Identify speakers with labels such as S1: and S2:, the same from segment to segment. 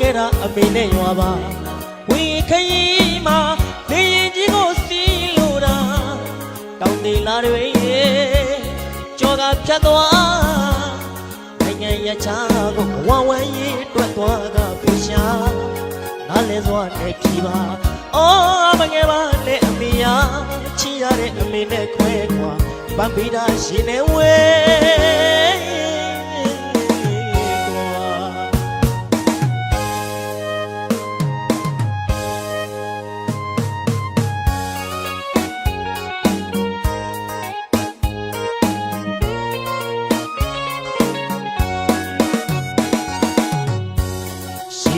S1: ခဲ့တာအမေနဲ့ရွာပါဝီခရီးမှာလေရင်ကြီးကိုစီးလို့တာတောင်းတင်လာတွေကြောကဖြတ်သွားနိုင်ငံရချာကိုဝဝမ်းရေးတွက်သွားကပြရှာနားလဲစွာနဲ့ဖြီးပါအော်မငယ်ပါနဲ့အမေယာချီရတဲ့အမေနဲ့ခွဲခွာပန်းပြီးတာရှင်နေဝဲ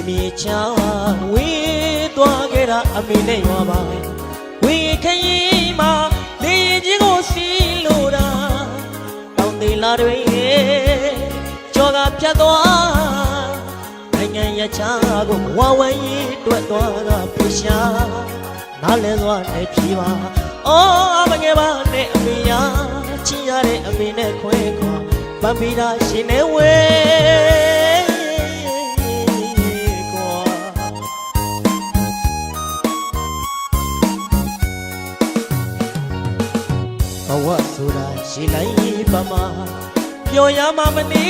S1: မြေချာဝေးသွားခဲ့တာအမေနဲ့ရွာပါဝေးခရီးမှာလေရင်ကြီးကိုစီးလို့တာတောင်းသေးလာတွေကြောကဖြတ်သွားနိုင်ငံရချာကိုဝဝမ်းရေးတွက်သွားကပြရှာနားလဲစွာနဲ့ဖြီးပါအော်မငယ်ပါနဲ့အမေယာချီရတဲ့အမေနဲ့ခွဲခွာပန်းပြီးတာရှင်နေဝဲဘဝဆိုတာရှိလိုက်ပါမပျော်ရမှမနေ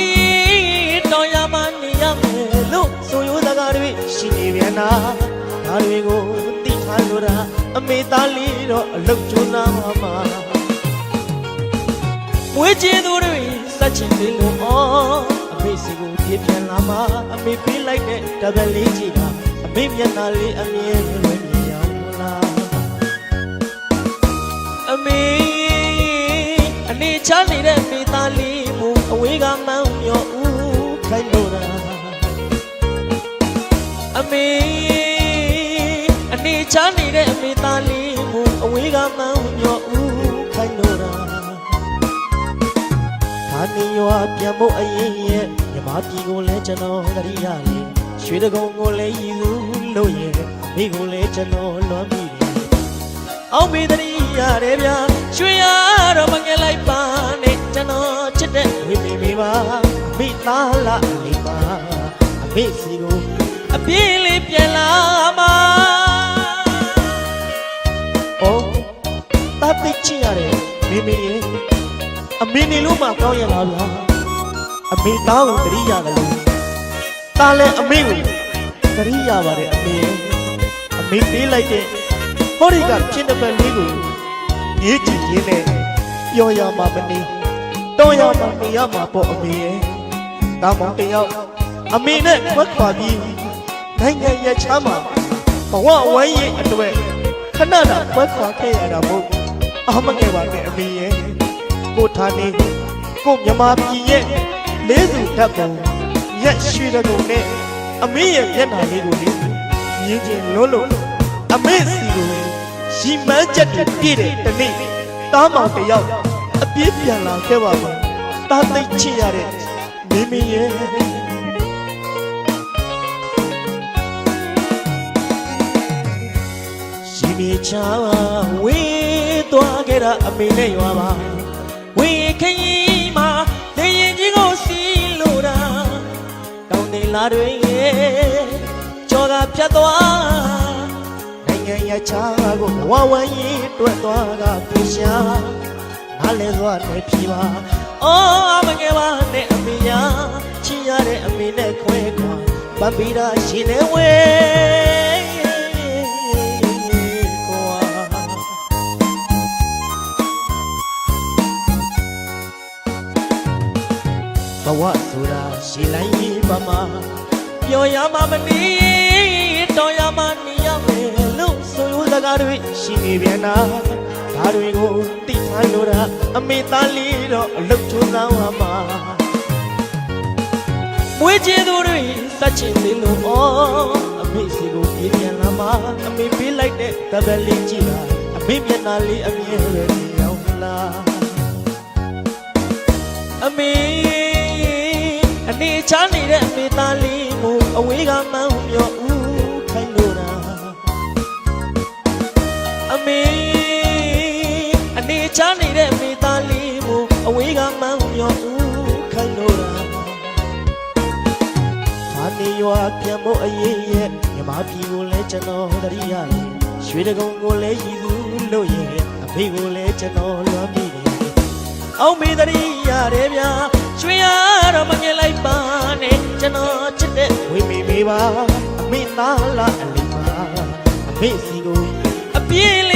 S1: တော်ရမှနေရမယ်လို့ဆိုရိုးစကားတွေရှိနေပြန်တာဒါတွေကိုသိထားလို့တာအမေသားလေးတော့အလုတ်ကျိုးနာမှာမွေးချင်သူတွေစက်ချင်သေးလို့အမေစီကိုပြေးပြန်လာမှာအမေပေးလိုက်တဲ့တပည့်လေးကြီးကအမေမျက်နှာလေးအမြဲလွယ်မြင်အောင်လားအမေအနေချမ်းနေတဲ့မိသားလေးမူအဝေးကမောင်းမျောဦးခိုင်းလို့တာအမေအနေချမ်းနေတဲ့မိသားလေးမူအဝေးကမောင်းမျောဦးခိုင်းလို့တာဒါနေရွာပြန်ဖို့အရင်ရဲ့မြမပြည်ကိုလဲကျွန်တော်တရိယာလေးရွှေတကုံကိုလဲရည်သူလို့ရဲ့မိကိုလဲကျွန်တော်လွမ်းမိတယ်အောင်မေတရိရတယ်ဗျာရွှေရတော့မငယ်လိုက်ပါနဲ့ကျွန်တော်ချစ်တဲ့ဝိမေမေပါမိသားလာလေးပါအမေစီကိုအပြေးလေးပြန်လာမှာအော်တတ်သိချင်ရတယ်မေမေရဲ့အမေနေလို့မှကောင်းရလားဗျာအမေသားကိုတရိရတယ်လို့တားလဲအမေကိုတရိရပါတယ်အမေပေးလိုက်တဲ့ဟောဒီကချင်းတပတ်လေးကိုရေးကြည့်ရင်းနဲ့ပျော်ရမှာမနေတော်ရမှာနေရမှာပေါ့အမေရဲ့တာမောင်တယောက်အမေနဲ့ခွက်ခွာပြီးနိုင်ငံရချမ်းမှာဘဝဝမ်းရေးအတွက်ခဏတာခွက်ခွာခဲ့ရတာမဟုတ်အမငယ်ပါနဲ့အမေရဲ့ကိုထားနေကိုမြမပြည်ရဲ့လေးစုဓာတ်ပုံရက်ရွှေတကုံနဲ့အမေရဲ့မျက်နှာလေးကိုလေးမြင်ချင်းလို့အမေစီကိုရီမန်းချက်တွေပြည့်တဲ့တနေ့တားမောင်တယောက်အပြေးပြန်လာခဲ့ပါမယ်တားသိချစ်ရတဲ့မိမိရဲ့ရှိမြေချာဝေးသွားခဲ့တာအမေနဲ့ရွာပါဝေးခရီးမှာလေရင်ကြီးကိုစီးလို့တာတောင်းတင်လာတွေကြောကဖြတ်သွားနိုင်ငံရချာကိုဝဝမ်းရေးတွက်သွားကပြရှာနားလဲစွာနဲ့ဖြီးပါအော်မငယ်ပါနဲ့အမေယာချီရတဲ့အမေနဲ့ခွဲခွာပန်းပြီးတာရှင်နေဝဲဘဝဆိုတာရှိလိုက်ပါမှာပျော်ရမှာမနေတော်ရမှာနေရမယ်လို့ဆိုရိုးစကားတွေရှိနေပြန်တာဒါတွေကိုသိထားလို့တာအမေသားလေးတော့အလုတ်ချိုးစားပါမှာမွေးချင်သူတွေစက်ချင်သေးလို့အမေစီကိုပြေးပြန်လာမှာအမေပေးလိုက်တဲ့တပည့်လေးကြည့်တာအမေမျက်နှာလေးအမြဲပဲနေအောင်လားအမေအနေချမ်းနေတဲ့အမေသားလေးကိုအဝေးကမောင်းမျောဦးခိုင်းလို့တာအမေအနေချမ်းနေတဲ့အမေသားလေးကိုအဝေးကမောင်းမျောဦးခိုင်းလို့တာဒါနေရ ရွာပြန်ဖို့အရေးရဲ့မြမပြည်ကိုလဲကျွန်တော်တရိယာရဲ့ရွှေတကုံကိုလဲရည်သူလို့ရဲ့အဖေကိုလဲကျွန်တော်လွမ်းမိတယ်အောင်မေတရိယာတဲ့ဗျာရွှေရတော့မငယ်လိုက်ပါနဲ့ကျွန်တော်ချစ်တဲ့ဝေမေမေပါအမေသားလာအလေးပါအမေစီကိုအပြေး